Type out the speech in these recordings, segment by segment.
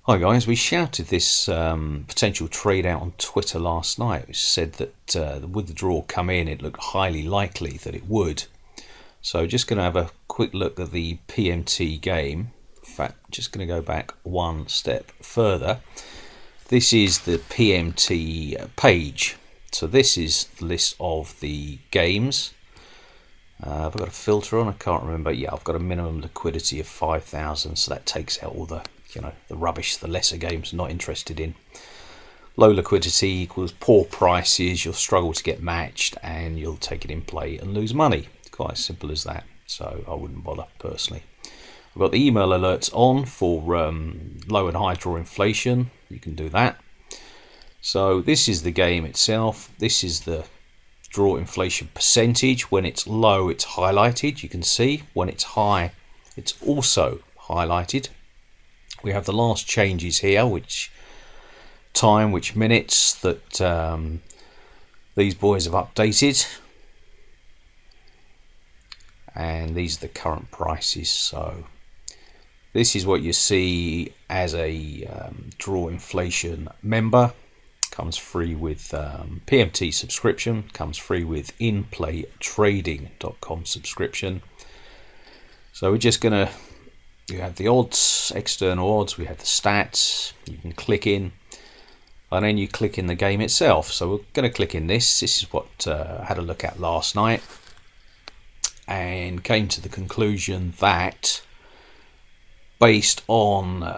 Hi guys, we shouted this potential trade out on Twitter last night. We said that would the draw come in, it looked highly likely that it would. So just going to have a quick look at the PMT game. In fact, just going to go back one step further. This is the PMT page. So this is the list of the games. I've got a filter on, I can't remember. Yeah, I've got a minimum liquidity of 5,000, so that takes out all the the rubbish, the lesser games I'm not interested in. Low liquidity equals poor prices, you'll struggle to get matched and you'll take it in play and lose money. It's quite as simple as that, so I wouldn't bother personally. I've got the email alerts on for low and high draw inflation. You can do that. So this is the game itself. This is the draw inflation percentage. When it's low, it's highlighted, you can see. When it's high, it's also highlighted. We have the last changes here, which minutes that these boys have updated, and these are the current prices. So this is what you see as a draw inflation member. Comes free with PMT subscription, comes free with inplaytrading.com subscription. So we're just gonna, you have the odds, external odds, we have the stats, you can click in, and then you click in the game itself. So we're going to click in this. This is what I had a look at last night and came to the conclusion that based on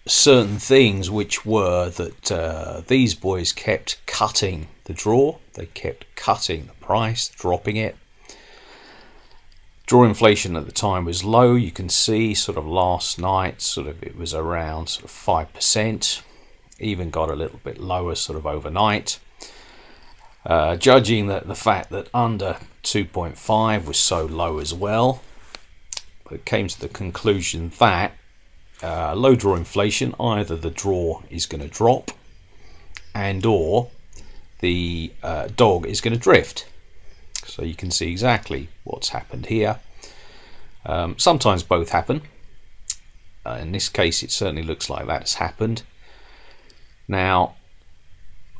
certain things, which were that these boys kept cutting the draw, they kept cutting the price, dropping it. Draw inflation at the time was low. You can see sort of last night, sort of it was around sort of 5%, even got a little bit lower sort of overnight. Judging that the fact that under 2.5 was so low as well, it came to the conclusion that low draw inflation, either the draw is going to drop and or the dog is going to drift. So you can see exactly what's happened here. Sometimes both happen. In this case, it certainly looks like that has happened. Now,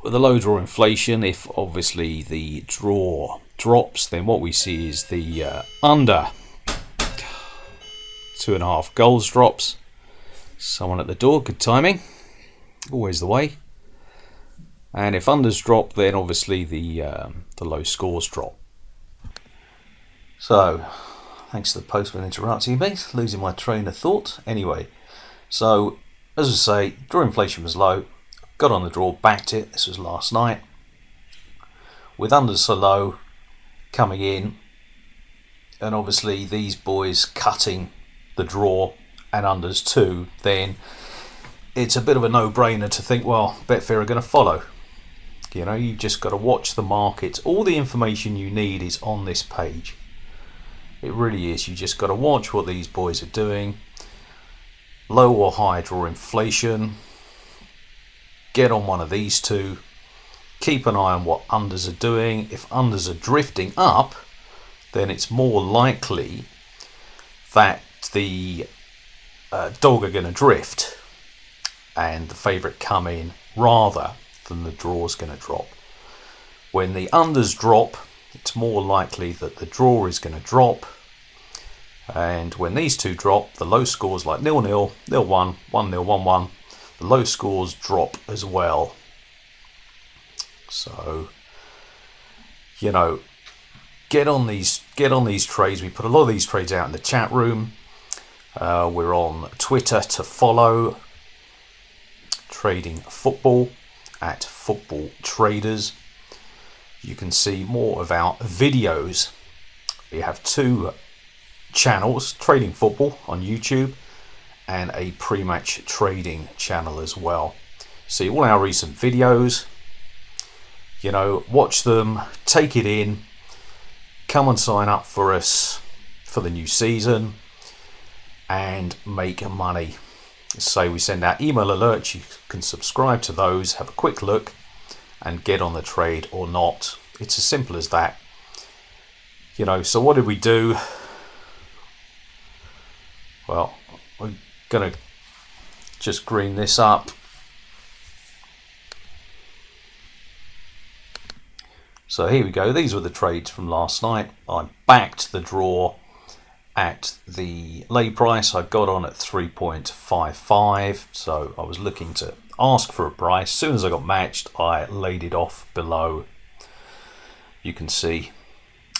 with the low draw inflation, if obviously the draw drops, then what we see is the under 2.5 goals drops. Someone at the door, good timing, always the way. And if unders drop, then obviously the low scores drop. So, thanks to the postman interrupting me, losing my train of thought. Anyway, so as I say, draw inflation was low, got on the draw, backed it. This was last night. With unders so low, coming in, and obviously these boys cutting the draw and unders too, then it's a bit of a no-brainer to think, well, Betfair are going to follow. You know, you've just got to watch the markets. All the information you need is on this page. It really is. You just got to watch what these boys are doing. Low or high draw inflation. Get on one of these two. Keep an eye on what unders are doing. If unders are drifting up, then it's more likely that the dog are going to drift and the favourite come in rather than the draw's going to drop. When the unders drop, it's more likely that the draw is going to drop, and when these two drop, the low scores like 0-0, 0-1, 1-0, 1-1, the low scores drop as well. So, you know, get on these trades. We put a lot of these trades out in the chat room. We're on Twitter to follow, Trading Football at Football Traders. You can see more of our videos. We have two channels, Trading Football on YouTube and a pre-match trading channel as well. See all our recent videos, you know, watch them, take it in, come and sign up for us for the new season and make money. So we send out email alerts, you can subscribe to those, have a quick look and get on the trade or not. It's as simple as that. You know, so what did we do? Well, we're going to just green this up. So here we go. These were the trades from last night. I backed the draw at the lay price. I got on at 3.55. So I was looking to ask for a price. As soon as I got matched, I laid it off below. You can see.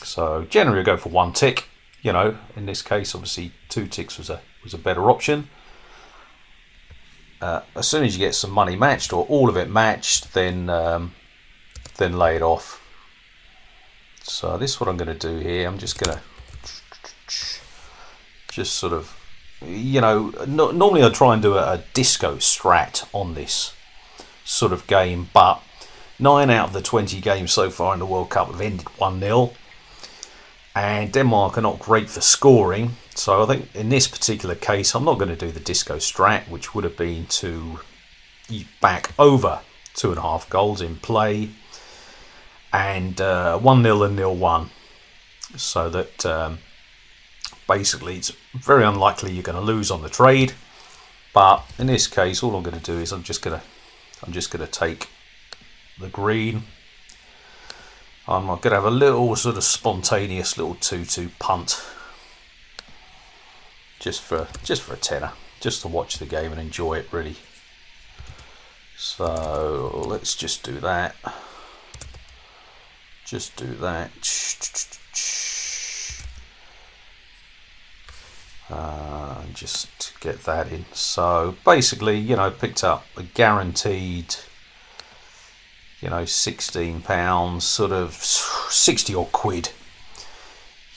So generally I go for 1 tick. You know, in this case, obviously 2 ticks was a better option. As soon as you get some money matched, or all of it matched, then lay it off. So this is what I'm going to do here. I'm just going to sort of, you know, normally I try and do a disco strat on this sort of game, but 9 out of the 20 games so far in the World Cup have ended 1-0, and Denmark are not great for scoring. So I think in this particular case, I'm not going to do the disco strat, which would have been to back over 2.5 goals in play, and 1-0 and 0-1, so that basically it's very unlikely you're going to lose on the trade. But in this case, all I'm going to do is I'm just going to take the green. I'm going to have a little sort of spontaneous little 2-2 punt, just for a tenner, just to watch the game and enjoy it, really. So let's just do that. Just do that. Just get that in. So basically, you know, picked up a guaranteed, you know, £16, sort of 60 odd quid,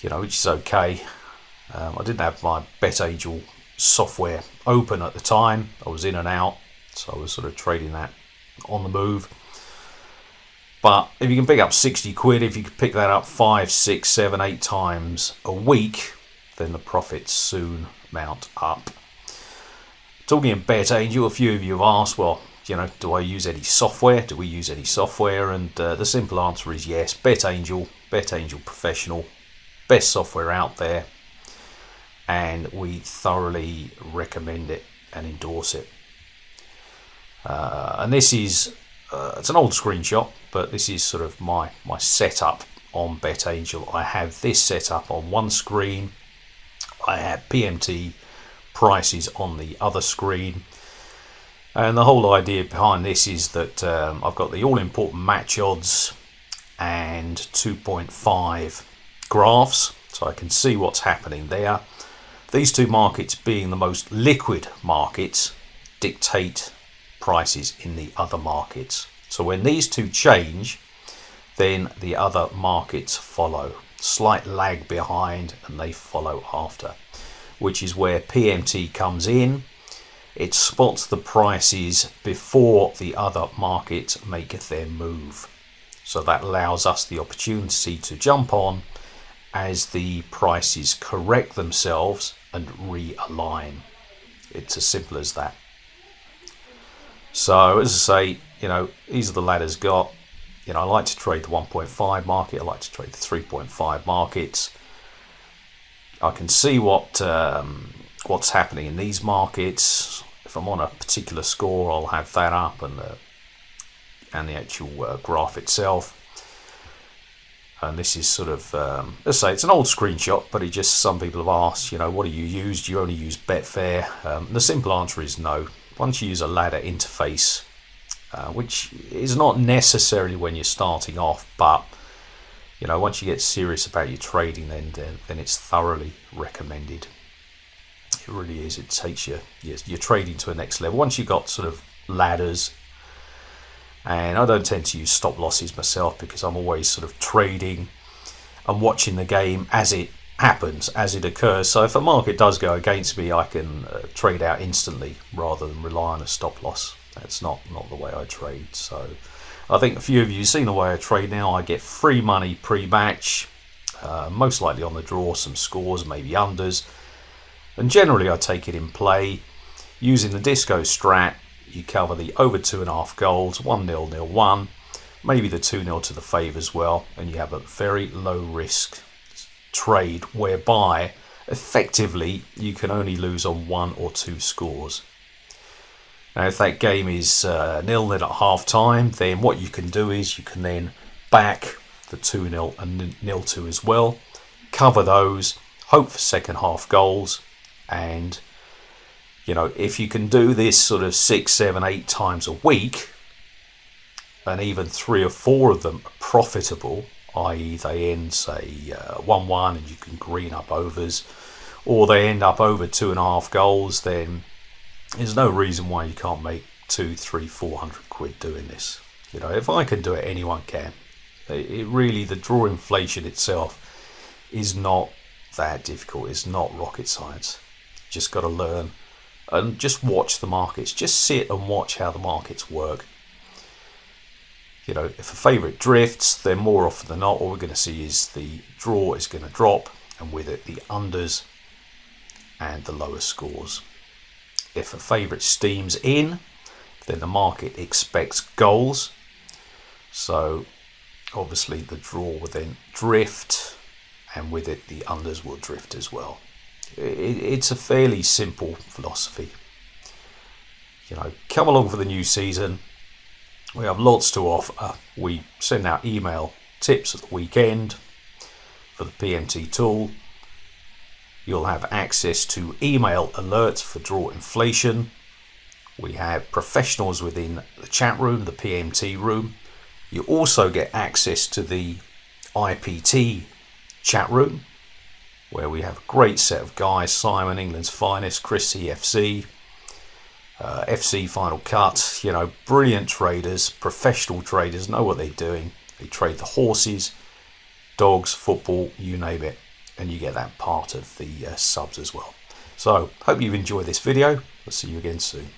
you know, which is okay. I didn't have my BetAngel software open at the time. I was in and out, so I was sort of trading that on the move. But if you can pick up 60 quid, if you could pick that up 5, 6, 7, 8 times a week, then the profits soon mount up. Talking of BetAngel, a few of you have asked, well, you know, do I use any software? Do we use any software? And the simple answer is yes. BetAngel Professional, best software out there, and we thoroughly recommend it and endorse it. And this is it's an old screenshot, but this is sort of my setup on BetAngel. I have this set up on one screen. I have PMT prices on the other screen. And the whole idea behind this is that I've got the all-important match odds and 2.5 graphs, so I can see what's happening there. These two markets, being the most liquid markets, dictate prices in the other markets. So when these two change, then the other markets follow. Slight lag behind, and they follow after, which is where PMT comes in. It spots the prices before the other markets make their move. So that allows us the opportunity to jump on as the prices correct themselves and realign. It's as simple as that. So as I say, you know, these are the ladders got. You know, I like to trade the 1.5 market. I like to trade the 3.5 markets. I can see what's happening in these markets. If I'm on a particular score, I'll have that up, and the actual graph itself. And this is sort of, let's say it's an old screenshot, but it just, some people have asked, you know, what do you use? Do you only use Betfair? The simple answer is no. Once you use a ladder interface, which is not necessarily when you're starting off, but you know, once you get serious about your trading, then it's thoroughly recommended. It really is. It takes your trading to a next level. Once you've got sort of ladders, and I don't tend to use stop losses myself because I'm always sort of trading and watching the game as it happens, as it occurs. So if a market does go against me, I can trade out instantly rather than rely on a stop loss. That's not the way I trade. So I think a few of you have seen the way I trade now. I get free money pre-match, most likely on the draw, some scores, maybe unders. And generally I take it in play. Using the disco strat, you cover the over 2.5 goals, 1-0, 0-1, maybe the 2-0 to the favour as well, and you have a very low risk trade whereby effectively you can only lose on 1 or 2 scores. Now, if that game is 0-0 at half time, then what you can do is you can then back the 2-0 and 0-2 as well, cover those, hope for second half goals, and if you can do this sort of 6, 7, 8 times a week, and even 3 or 4 of them are profitable, i.e. they end say 1-1 and you can green up overs, or they end up over 2.5 goals, then there's no reason why you can't make 200, 300, 400 quid doing this. If I can do it, anyone can. It really, the draw inflation itself is not that difficult. It's not rocket science. You just got to learn and just watch the markets. Just sit and watch how the markets work. If a favourite drifts, then more often than not, what we're going to see is the draw is going to drop, and with it the unders and the lower scores. If a favourite steams in, then the market expects goals. So obviously the draw will then drift, and with it the unders will drift as well. It's a fairly simple philosophy. Come along for the new season. We have lots to offer. We send out email tips at the weekend for the PMT tool. You'll have access to email alerts for draw inflation. We have professionals within the chat room, the PMT room. You also get access to the IPT chat room, where we have a great set of guys: Simon, England's finest, Chris CFC, FC Final Cut. Brilliant traders, professional traders, know what they're doing. They trade the horses, dogs, football, you name it, and you get that part of the subs as well. So hope you've enjoyed this video. I'll see you again soon.